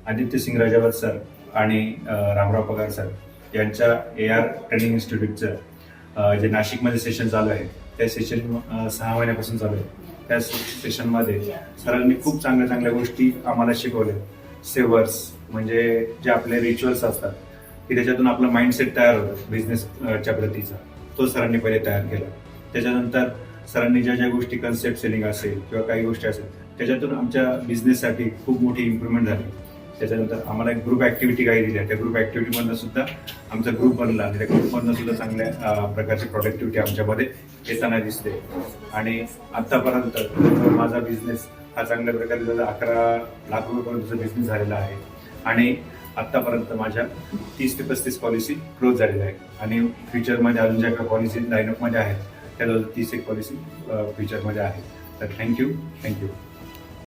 Aditya Singh Rajawat sir आणि रामराव पगार sir यांच्या AR ट्रेनिंग इन्स्टिट्यूटचं जे नाशिकमध्ये सेशन चालू आहे त्या सेशन 6 महिन्यापासून चालू आहे. त्या सेशनमध्ये सरांनी खूप चांगल्या चांगल्या गोष्टी आम्हाला शिकवल्या. सेवर्स म्हणजे जे आपले रिच्युअल्स असतात की त्याच्यातून आपलं माइंडसेट तयार होतं बिझनेसच्या प्रतीचा, तो सरांनी पहिले तयार केला. त्याच्यानंतर सरांनी ज्या ज्या गोष्टी कन्सेप्ट सेलिंग असेल किंवा काही गोष्टी असेल त्याच्यातून आमच्या बिझनेससाठी खूप मोठी इम्प्रूव्हमेंट झाली. त्याच्यानंतर आम्हाला एक ग्रुप ऍक्टिव्हिटी काही दिल्या. त्या ग्रुप ऍक्टिव्हिटीमधनं सुद्धा आमचा ग्रुप बनला आणि त्या ग्रुपमधनं सुद्धा चांगल्या प्रकारची प्रोडक्टिव्हिटी आमच्यामध्ये येताना दिसते. आणि आतापर्यंत माझा बिझनेस हा चांगल्या प्रकारे 11 लाख रुपयापर्यंतचा बिझनेस झालेला आहे आणि आतापर्यंत माझ्या 30 ते 35 पॉलिसी क्लोज झालेल्या आहेत आणि फ्युचरमध्ये अजून ज्या काही पॉलिसी लाईनअपमध्ये आहेत त्या 30 एक पॉलिसी फ्युचरमध्ये आहेत. तर थँक्यू.